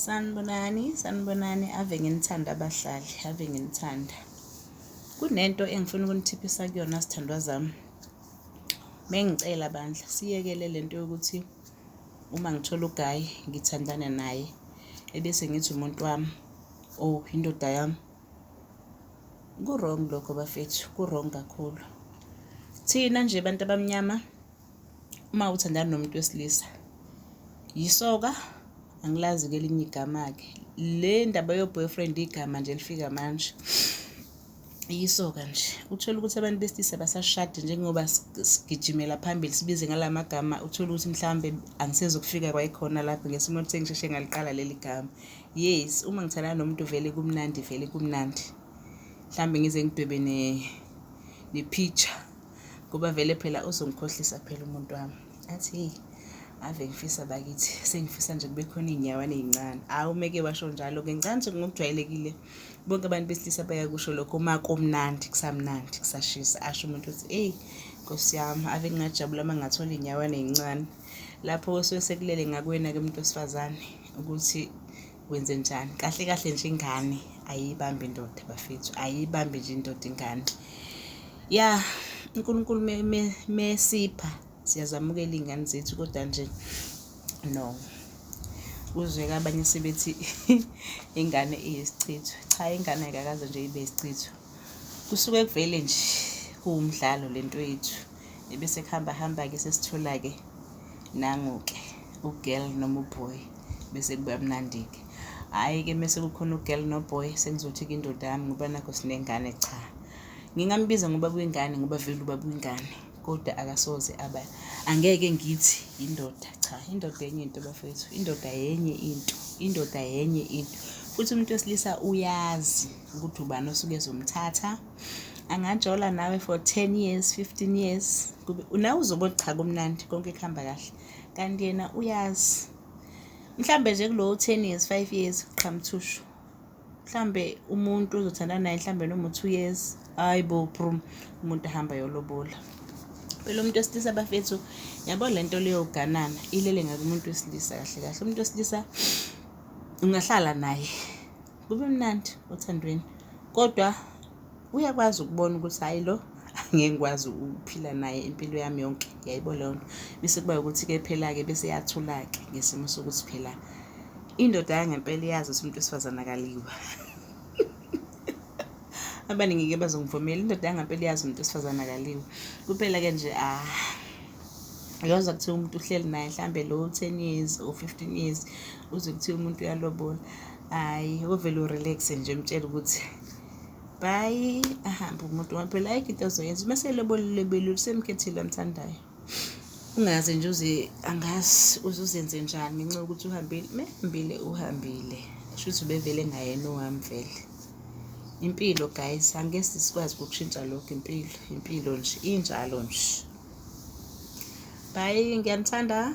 Sanibonani, ave nginithanda abahlali, ave nginithanda. Kunento engifuna ukunithiphisa kuyona sithandwa zami. Mengicela bandla, siyekele lento yokuthi uma ngithola ugayi ngithandane naye ebese ngithi umuntu wami, oh indoda yami. Ku-wrong lokho bafethu, ku-wrong kakhulu. Thina nje bantu abamnyama uma uthandana nomuntu wesilisa, yisoka, angilazi-ke elinye igama-ke. Le ndaba yo-boyfriend igama nje lifika manje. Yisoka nje. Uthola ukuthi abantu besilisa basashade njengoba sigijimela phambili sibize ngala magama. Uthola ukuthi mhlawumbe angisezokufika kwayikhona lapho ngesimo sengisheshe ngaliqala leli gama. Yes, uma ngithandana nomuntu vele kumnandi, vele kumnandi. Mhlawumbe ngize ngidwebe ne-picture ngoba vele phela uzongikhohlisa phela umuntu wami. Athi hey, ave ngifisa bakithi, sengifisa nje kube khona iy'nyawane ey'ncane. Awu umeke washo njalo-ke ngicane nje ngokujwayelekile. Bonke abantu besilisa bayakusho lokho uma kumnandi, kusamnandi, kusashisa. Asho umuntu uthi eyi Nkosi yami, ave ngingajabula uma ngathola iy'nyawane ey'ncane. Lapho osuke sekulele ngakwena-ke umuntu wesifazane ukuthi wenze njani. Kahle kahle nje ingane ayiyibambe indoda bafethu, ayiyibambe nje indoda ingane. Ya, uNkulunkulu mesipha siyazamukela iy'ngane zethu, kodwa nje no. Uzweka abanye sebethi ingane iyisichitho. Cha, ingane ayikakaze nje ibe yisichitho. Kusuke kuvele nje kuwumdlalo lento yethu. Ebese kuhamba-ke sesithola-ke nangu-ke u-girl noma u-boy. Bese kuba mnandi-ke. Hhayi-ke mese kukhona u-girl no-boy sengizothi-ke indoda yami ngoba nakho sinengane, cha. Ngingambiza ngoba kuyingane ngoba vele uba kuyingane. Kodwa akasoze angeke ngithi indoda, cha. Indoda yenye into bafethu, indoda yenye into, indoda yenye into. Futhi umuntu wesilisa uyazi ukuthi ubani osuke ezomthatha. Angajola nawe for 10 years, 15 years. Nawe uzobona cha kumnandi, konke kuhamba kahle. Kanti yena uyazi. Mhlambe nje kulo 10 years, 5 years qhamthushu. Mhlambe umuntu uzothandana naye mhlambe noma 2 years. Hayi bo prum, umuntu ahamba yolobola. Phela umuntu wesilisa bafethu, yabo lento leyo uganana ilele ngakumuntu wesilisa kahle kahle. Umuntu wesilisa ungahlala naye kube mnandi othandweni, kodwa uyakwazi ukubona ukuthi hayi lo angeke ngikwazi ukuphila naye impilo yami yonke. Yayibo leyo nto. Bese kuba ukuthi-ke phela-ke bese yathula-ke ngesimo sokuthi phela indoda yangempela iyazi ukuthi umuntu wesifazane akaliwa. Abaningi-ke bazongivumela, indoda yangempela iyazi umuntu wesifazane akaliwa. Kuphela-ke nje uyazi kuthiwa umuntu uhleli naye mhlambe lo 10 years or 15 years uze kuthiwa umuntu uyalobola. Hayi, ovele urelaxe nje umtshela ukuthi bye, ahambe umuntu waphela. Ayikho into azoyenza uma selobolile semkhethile amthandayo. Ungaze nje angazi uzuzenze njani ngenxa yokuthi uhambile. Mehambile uhambile, shuthi ubevele ngayena owami vele. Impilo guys, angeke sikwazi ukushintsha lokho. Impilo nje injalo nje. Bye, ngiyanithanda.